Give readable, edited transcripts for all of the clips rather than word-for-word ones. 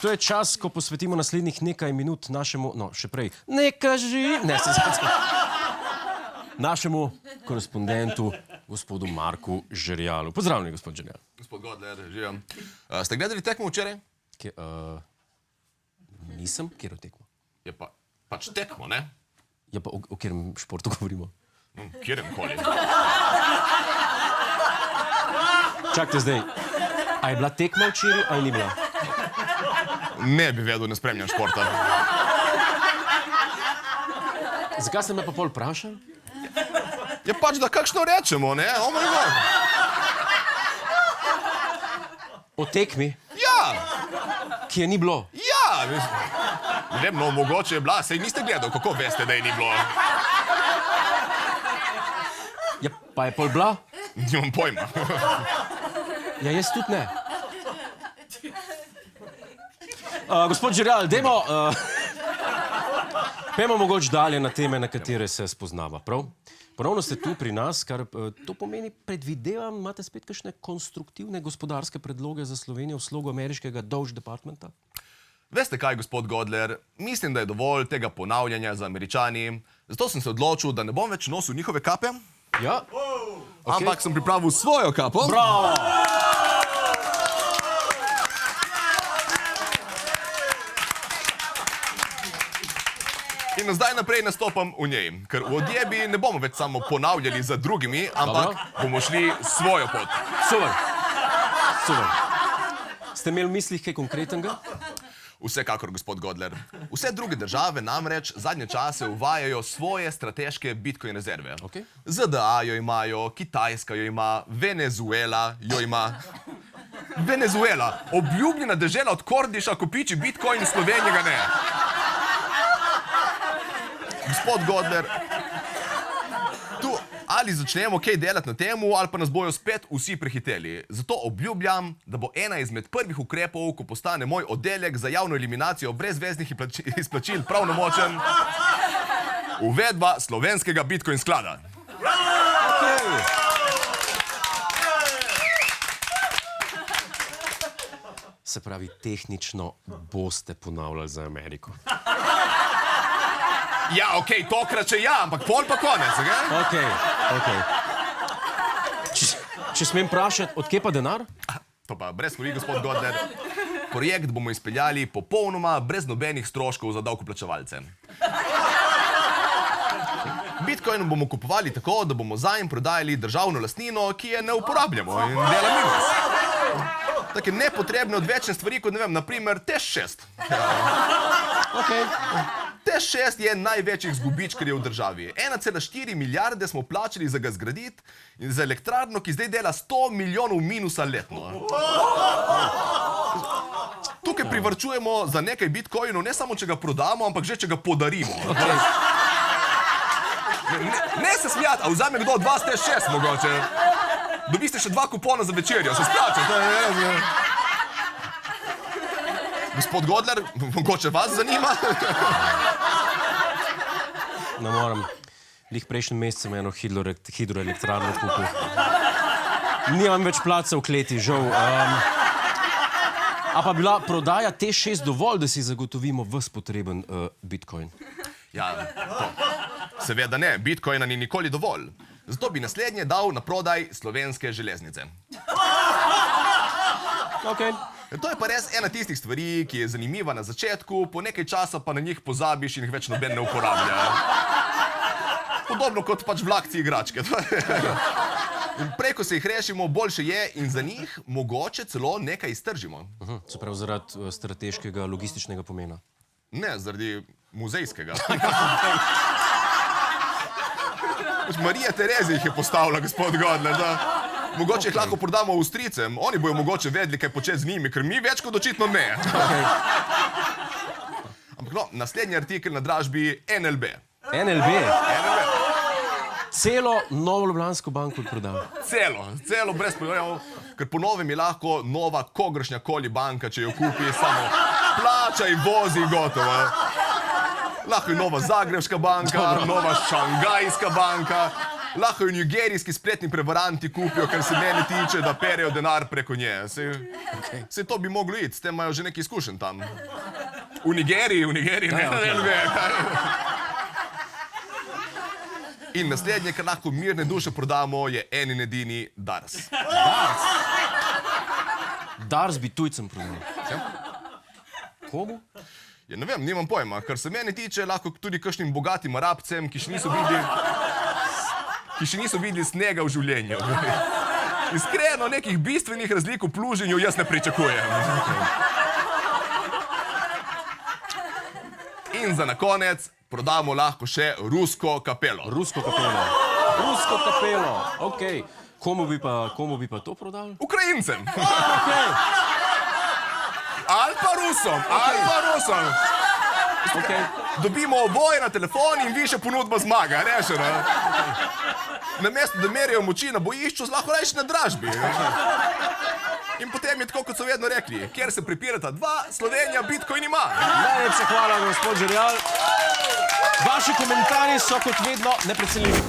to je čas, ko posvetimo naslednjih nekaj minut našemu, no, še prej, našemu korespondentu, gospodu Marku Žerjalu. Pozdravljeni, gospod Žerjal. Gospod Godler, živim. Ste gledali tekmo včeraj? Nisem, kjer tekmo? Je pač tekmo, ne? Ja, pa o katerem športu govorimo? Kjeremkoli. Čakajte zdaj, a je bila tekma včeraj ali ni bila? Ne bi vedel, ne spremljam športa. Zakaj ste me pa pol vprašali? Je pač, da kakšno rečemo, ne? Oh my God. O tekmi, Ja, ki je ni bilo. ja. Ne vem, no, mogoče je bila, sej niste gledali, kako veste, da je ni bilo. Ja, pa je pol bila? Nimam pojma. Ja, jaz tudi ne. Gospod Žerjal, dajmo... Pejmo mogoče dalje na teme, na katere se spoznava, prav? Ponovno ste tu pri nas, kar to pomeni, predvidevam, imate spet kakšne konstruktivne gospodarske predloge za Slovenijo v slogu ameriškega Doge Departmenta? Veste kaj, gospod Godler, mislim, da je dovolj tega ponavljanja za Američani, zato sem se odločil, da ne bom več nosil njihove kape, Ja. ampak sem pripravil svojo kapo. Bravo! In zdaj naprej nastopam v njej, ker v odjebi ne bomo več samo ponavljali za drugimi, ampak bomo šli svojo pot. Super. Super. Ste imeli v mislih kaj konkretnega? Vsekakor, gospod Godler. Vse druge države namreč zadnje čase uvajajo svoje strateške bitcoin rezerve. Okej. ZDA jo imajo, Kitajska jo ima, Venezuela jo ima. Venezuela, obljubljena dežela od Kordiša, kopiči bitcoin, Slovenija ga ne. Gospod Godler, tu ali začnemo kaj delati na temu, ali pa nas bojo spet vsi prehiteli. Zato obljubljam, da bo ena izmed prvih ukrepov, ko postane moj oddelek za javno eliminacijo brezveznih izplačil pravnomočen, uvedba slovenskega bitcoin sklada. Se pravi, tehnično boste ponavljali za Ameriko. Ja, okej, tokrat še ja, ampak pol pa konec, okej? Okej. Če smem vprašati, od kje pa denar? To pa brez skrbi, gospod Godler. Projekt bomo izpeljali popolnoma brez nobenih stroškov za davkoplačevalce. Bitcoin bomo kupovali tako, da bomo zanj prodajali državno lastnino, ki je ne uporabljamo in dela minus. Take nepotrebne odvečne stvari, kot ne vem, naprimer TEŠ6. Okej. TEŠ6 je največjih zgubičkarjev v državi. 1,4 milijarde smo plačali za ga zgraditi in za elektrarno, ki zdaj dela 100 milijonov minusa letno. Tukaj privarčujemo za nekaj bitcoinov, ne samo, če ga prodamo, ampak že, če ga podarimo. Ne se smijati, a vzame kdo od vas TEŠ6 mogoče? Dobiste še 2 kupona za večerjo, se splača. Gospod Godler, mogoče vas zanima? Ne morem. Lih prejšnji mesec sem eno hidroelektrarno kupil. Nimam več placa v kleti, žal. A pa bila prodaja TEŠ6 dovolj, da si zagotovimo ves potreben bitcoin? Ja, to. Seveda ne, bitcoina ni nikoli dovolj. Zato bi naslednje dal na prodaj Slovenske železnice. Okej. To je pa res ena tistih stvari, ki je zanimiva na začetku, po nekaj časa pa na njih pozabiš in jih več noben ne uporablja. Podobno kot pač vlakci igračke. In prej, ko se jih rešimo, boljše je in za njih mogoče celo nekaj iztržimo. Se pravi, zaradi strateškega, logističnega pomena. Ne, zaradi muzejskega. Marija Terezija jih je postavila, gospod Godler, da mogoče jih lahko prodamo Avstrijcem. Oni bojo mogoče vedeli, kaj početi z njimi, ker mi več kot očitno ne. Ampak no, naslednji artikel na dražbi NLB. NLB? Celo Novo Ljubljansko banko prodal. Celo brez pojav, ker po novem je lahko nova kogršnja koli banka, če jo kupi, samo plačaj, vozi, gotovo. Lahko je nova Zagrebška banka, nova Šangajska banka. Lahko jo nigerijski spletni prevaranti kupijo, kar se mene tiče, da perejo denar preko nje. Se to bi moglo iti, s tem imajo že nekaj izkušenj tam. V Nigeriji, ne. In naslednje, kar lahko mirne duše prodamo, je en in edini Dars. Dars bi tujcem prodal. Komu? Ja, ne vem, nimam pojma. Kar se mene tiče, lahko tudi kakšnim bogatim Arabcem, ki še niso videli snega v življenju. Iskreno, nekih bistvenih razlik v pluženju jaz ne pričakujem. In za na konec prodamo lahko še rusko kapelo. Rusko kapelo, okej. Komu bi pa to prodal? Ukrajincem. Ali pa Rusom. Dobimo oboje na telefon in višja ponudba zmaga, rešeno. Namesto da merijo moči na bojišču, lahko rajši na dražbi. In potem je tako, kot so vedno rekli, kjer se pripirata dva, Slovenija Bitcoin ima. Najlepša hvala, gospod Žerjal. Vaši komentarji so kot vedno neprecenljivi.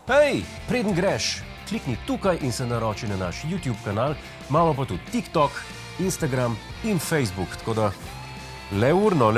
Hej, preden greš, klikni tukaj in se naroči na naš YouTube kanal, imamo pa tudi TikTok, Instagram in Facebook, tako da le urno.